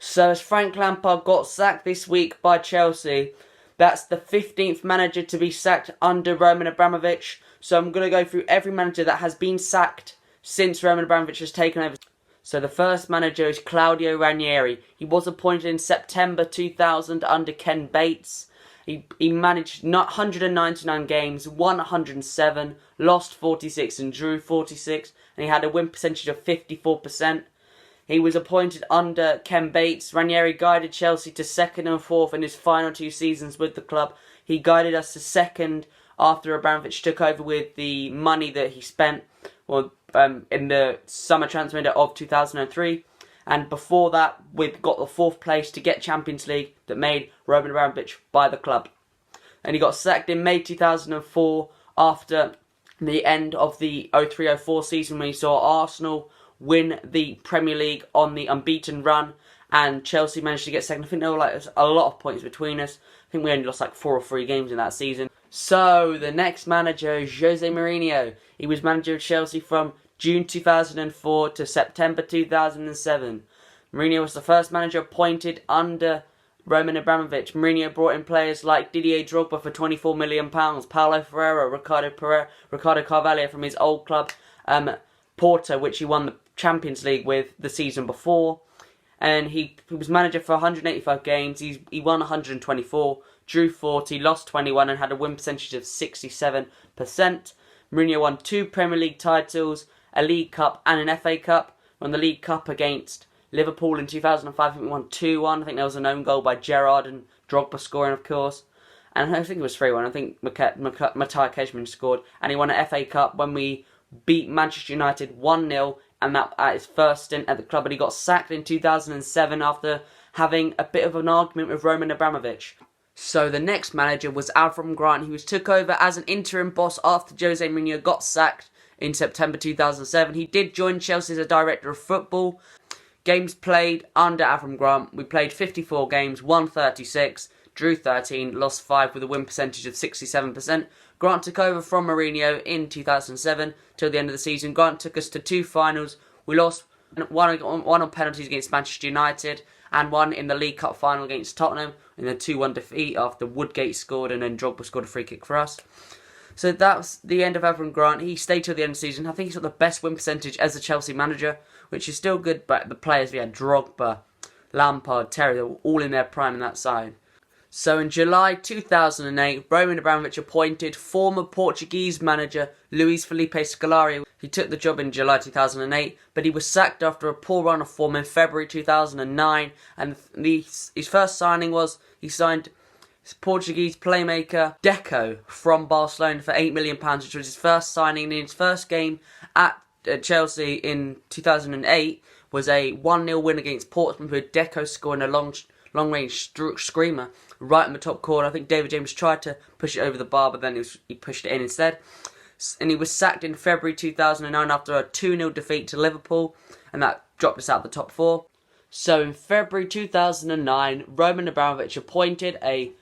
So as Frank Lampard got sacked this week by Chelsea, that's the 15th manager to be sacked under Roman Abramovich. So I'm going to go through every manager that has been sacked since Roman Abramovich has taken over. So the first manager is Claudio Ranieri. He was appointed in September 2000 under Ken Bates. He managed 199 games, won 107, lost 46 and drew 46, and he had a win percentage of 54%. He was appointed under Ken Bates. Ranieri guided Chelsea to second and fourth in his final 2 seasons with the club. He guided us to second after Abramovich took over with the money that he spent in the summer transfer window of 2003. And before that, we've got the 4th place to get Champions League that made Roman Abramovich buy the club. And he got sacked in May 2004 after the end of the 03-04 season when he saw Arsenal win the Premier League on the unbeaten run, and Chelsea managed to get second. I think there were a lot of points between us. I think we only lost 4 or 3 games in that season. So the next manager is Jose Mourinho. He was manager of Chelsea from June 2004 to September 2007. Mourinho was the first manager appointed under Roman Abramovich. Mourinho brought in players like Didier Drogba for £24 million, Paulo Ferreira, Ricardo Carvalho from his old club, Porto, which he won the Champions League with the season before. And he was manager for 185 games. He won 124, drew 40, lost 21, and had a win percentage of 67%. Mourinho won 2 Premier League titles, a League Cup and an FA Cup. Won the League Cup against Liverpool in 2005. I think we won 2-1. I think there was an own goal by Gerrard and Drogba scoring, of course. And I think it was 3-1. I think Matthias Keshman scored. And he won an FA Cup when we beat Manchester United 1-0, and that at his first stint at the club. And he got sacked in 2007 after having a bit of an argument with Roman Abramovich. So the next manager was Avram Grant. He took over as an interim boss after Jose Mourinho got sacked in September 2007. He did join Chelsea as a director of football. Games played under Avram Grant. We played 54 games, won 36, drew 13, lost 5 with a win percentage of 67%. Grant took over from Mourinho in 2007 till the end of the season. Grant took us to 2 finals. We lost one on penalties against Manchester United and one in the League Cup final against Tottenham in a 2-1 defeat after Woodgate scored and then Drogba scored a free kick for us. So that's the end of Avram Grant. He stayed till the end of the season. I think he's got the best win percentage as a Chelsea manager, which is still good, but the players we had, Drogba, Lampard, Terry, they were all in their prime in that side. So in July 2008, Roman Abramovich appointed former Portuguese manager Luis Felipe Scalario. He took the job in July 2008, but he was sacked after a poor run of form in February 2009. And his first signing was he signed Portuguese playmaker Deco from Barcelona for £8 million, which was his first signing. In his first game at Chelsea in 2008 was a 1-0 win against Portsmouth, with Deco scoring a long-range screamer right in the top corner. I think David James tried to push it over the bar, but then he pushed it in instead. And he was sacked in February 2009 after a 2-0 defeat to Liverpool, and that dropped us out of the top 4. So in February 2009, Roman Abramovich appointed a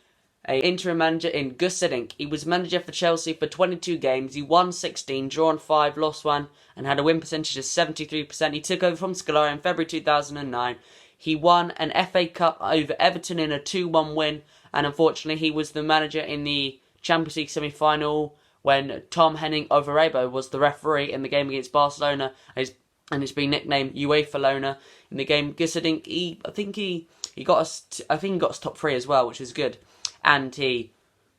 interim manager in Gus Hiddink. He was manager for Chelsea for 22 games. He won 16, drawn 5, lost 1, and had a win percentage of 73%. He took over from Scalario in February 2009. He won an FA Cup over Everton in a 2-1 win, and unfortunately he was the manager in the Champions League semi-final when Tom Henning Overebo was the referee in the game against Barcelona, and it's been nicknamed UEFA Loner. In the game, Gus Hiddink, I think he got us top 3 as well, which is good, and he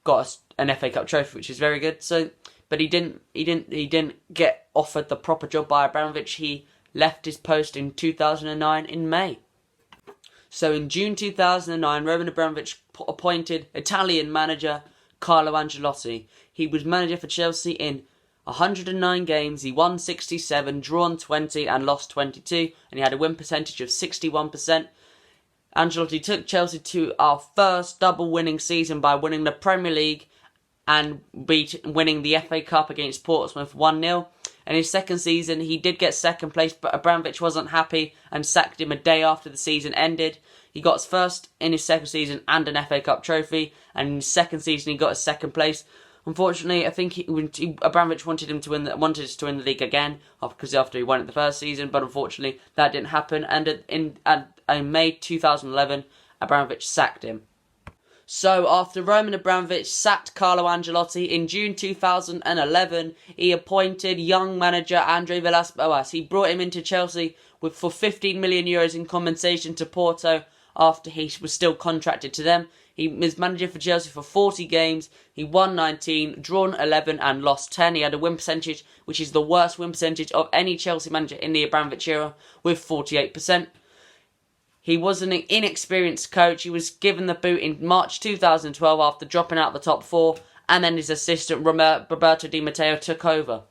got us an FA Cup trophy, which is very good. So, but he didn't get offered the proper job by Abramovich. He left his post in 2009 in May. So in June 2009, Roman Abramovich appointed Italian manager Carlo Angelosi. He was manager for Chelsea in 109 games. He won 67, drawn 20, and lost 22, and he had a win percentage of 61%. Angelotti took Chelsea to our first double-winning season by winning the Premier League and winning the FA Cup against Portsmouth 1-0. In his second season, he did get second place, but Abramovich wasn't happy and sacked him a day after the season ended. He got his first in his second season and an FA Cup trophy, and in his second season he got his second place. Unfortunately, I think Abramovich wanted us to win the league again, because after he won it the first season, but unfortunately that didn't happen. And in May 2011, Abramovich sacked him. So, after Roman Abramovich sacked Carlo Angelosi in June 2011, he appointed young manager Andre Velasquez. He brought him into Chelsea for 15 million euros in compensation to Porto after he was still contracted to them. He was manager for Chelsea for 40 games. He won 19, drawn 11 and lost 10. He had a win percentage, which is the worst win percentage of any Chelsea manager in the Abramovich era, with 48%. He was an inexperienced coach. He was given the boot in March 2012 after dropping out the top four, and then his assistant Roberto Di Matteo took over.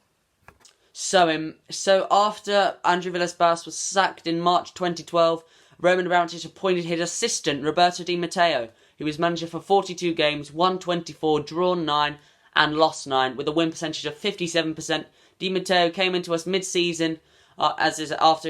So after Andre Villas-Boas was sacked in March 2012, Roman Abramovich appointed his assistant Roberto Di Matteo, who was manager for 42 games, won 24, drawn 9, and lost 9, with a win percentage of 57%. Di Matteo came into us mid-season after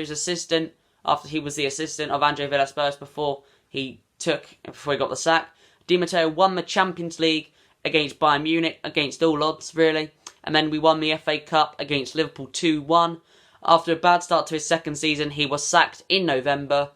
he was the assistant of Andre Villas-Boas before he got the sack. Di Matteo won the Champions League against Bayern Munich, against all odds really, and then we won the FA Cup against Liverpool 2-1. After a bad start to his second season, he was sacked in November.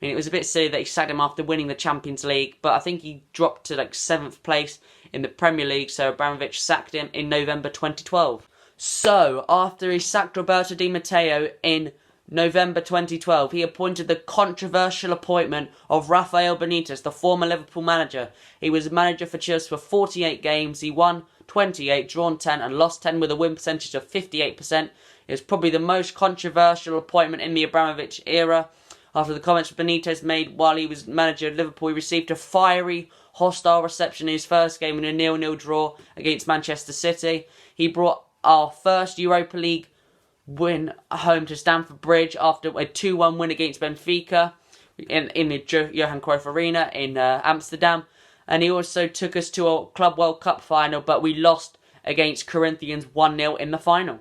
I mean, it was a bit silly that he sacked him after winning the Champions League, but I think he dropped to 7th place in the Premier League, so Abramovich sacked him in November 2012. So, after he sacked Roberto Di Matteo in November 2012, he appointed the controversial appointment of Rafael Benitez, the former Liverpool manager. He was manager for Chelsea for 48 games. He won 28, drawn 10 and lost 10 with a win percentage of 58%. It was probably the most controversial appointment in the Abramovich era. After the comments Benitez made while he was manager of Liverpool, he received a fiery, hostile reception in his first game in a 0-0 draw against Manchester City. He brought our first Europa League win home to Stamford Bridge after a 2-1 win against Benfica in the Johan Cruyff Arena in Amsterdam. And he also took us to a Club World Cup final, but we lost against Corinthians 1-0 in the final.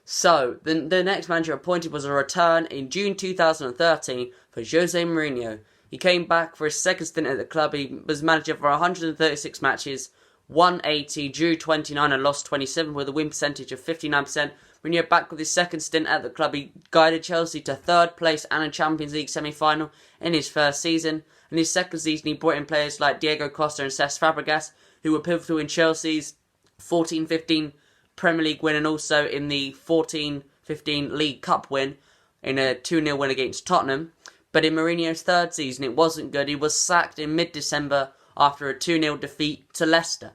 So, the next manager appointed was a return in June 2013 for Jose Mourinho. He came back for his second stint at the club. He was manager for 136 matches, won 80, drew 29 and lost 27 with a win percentage of 59%. Mourinho back with his second stint at the club. He guided Chelsea to third place and a Champions League semi-final in his first season. In his second season, he brought in players like Diego Costa and Cesc Fabregas, who were pivotal in Chelsea's 14-15 Premier League win and also in the 14-15 League Cup win in a 2-0 win against Tottenham. But in Mourinho's third season, it wasn't good. He was sacked in mid-December after a 2-0 defeat to Leicester.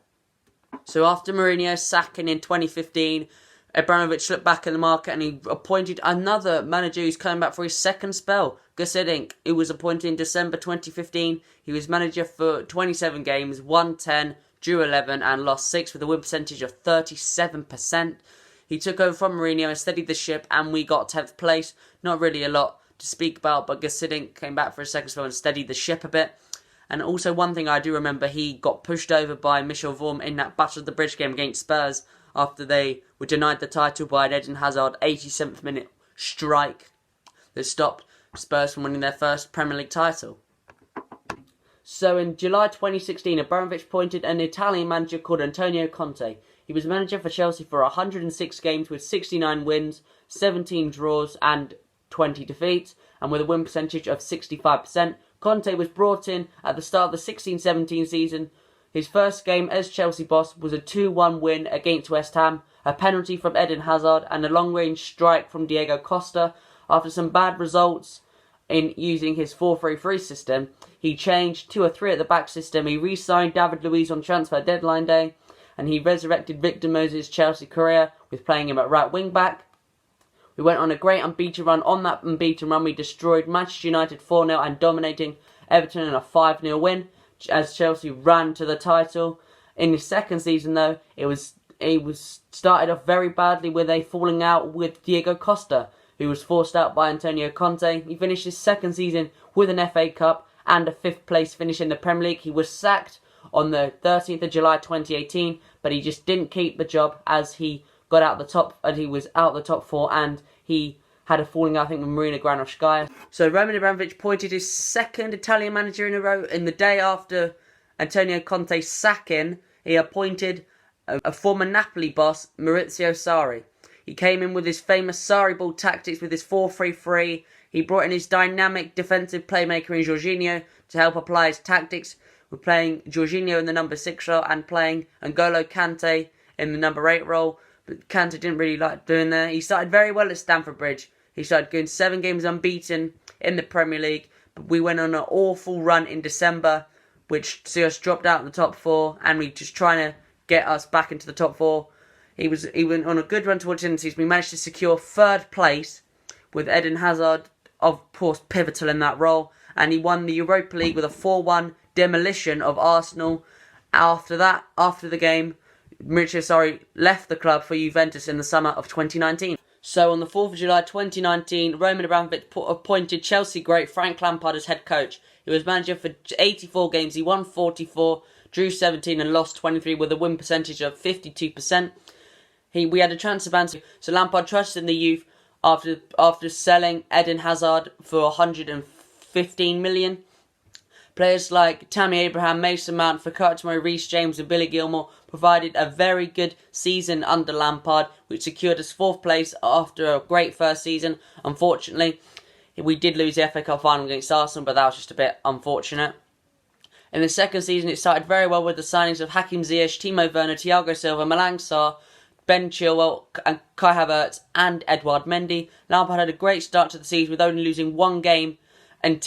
So after Mourinho's sacking in 2015, Abramovich looked back in the market and he appointed another manager who's coming back for his second spell, Gus Hiddink, who was appointed in December 2015. He was manager for 27 games, won 10, drew 11 and lost 6 with a win percentage of 37%. He took over from Mourinho and steadied the ship and we got 10th place. Not really a lot to speak about, but Gus Hiddink came back for a second spell and steadied the ship a bit. And also one thing I do remember, he got pushed over by Michel Vorm in that Battle of the Bridge game against Spurs after they were denied the title by an Eden Hazard 87th minute strike that stopped Spurs from winning their first Premier League title. So in July 2016, Abramovich appointed an Italian manager called Antonio Conte. He was manager for Chelsea for 106 games with 69 wins, 17 draws and 20 defeats, and with a win percentage of 65%. Conte was brought in at the start of the 16-17 season. His first game as Chelsea boss was a 2-1 win against West Ham, a penalty from Eden Hazard and a long-range strike from Diego Costa. After some bad results in using his 4-3-3 system, he changed to a 3 at the back system. He re-signed David Luiz on transfer deadline day, and he resurrected Victor Moses' Chelsea career with playing him at right wing back. We went on a great unbeaten run. On that unbeaten run, we destroyed Manchester United 4-0 and dominating Everton in a 5-0 win as Chelsea ran to the title. In his second season, though, it was started off very badly with a falling out with Diego Costa, who was forced out by Antonio Conte. He finished his second season with an FA Cup and a 5th place finish in the Premier League. He was sacked on the 13th of July 2018, but he just didn't keep the job as he got out the top, and he was out the top 4, and he had a falling out, I think, with Marina Granovskaya. So Roman Abramovich appointed his second Italian manager in a row. In the day after Antonio Conte's sacking, he appointed a former Napoli boss, Maurizio Sarri. He came in with his famous Sarri ball tactics with his 4-3-3, He brought in his dynamic defensive playmaker in Jorginho to help apply his tactics. We're playing Jorginho in the number 6 role and playing N'Golo Kante in the number 8 role. But Kante didn't really like doing that. He started very well at Stamford Bridge. He started going 7 games unbeaten in the Premier League. But we went on an awful run in December, which see us dropped out in the top 4, and we just trying to get us back into the top 4. He went on a good run towards the end of the season. We managed to secure 3rd place with Eden Hazard, of course, pivotal in that role. And he won the Europa League with a 4-1 demolition of Arsenal. After that, after the game, Mourinho left the club for Juventus in the summer of 2019. So on the 4th of July 2019, Roman Abramovich appointed Chelsea great Frank Lampard as head coach. He was manager for 84 games. He won 44, drew 17 and lost 23 with a win percentage of 52%. We had a transfer ban, so Lampard trusted in the youth after selling Eden Hazard for 115 million. Players like Tammy Abraham, Mason Mount, Fikayo Reece James and Billy Gilmour provided a very good season under Lampard, which secured us 4th place after a great first season. Unfortunately, we did lose the FA Cup final against Arsenal, but that was just a bit unfortunate. In the second season, it started very well with the signings of Hakim Ziyech, Timo Werner, Thiago Silva, Malang Sarr, Ben Chilwell, and Kai Havertz, and Edouard Mendy. Lampard had a great start to the season with only losing 1 game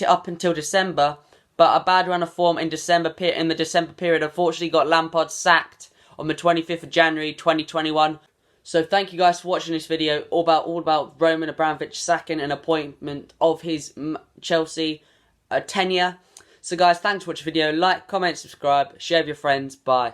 up until December, but a bad run of form in the December period unfortunately got Lampard sacked on the 25th of January 2021. So thank you guys for watching this video all about Roman Abramovich sacking and appointment of his Chelsea tenure. So guys, thanks for watching the video. Like, comment, subscribe, share with your friends. Bye.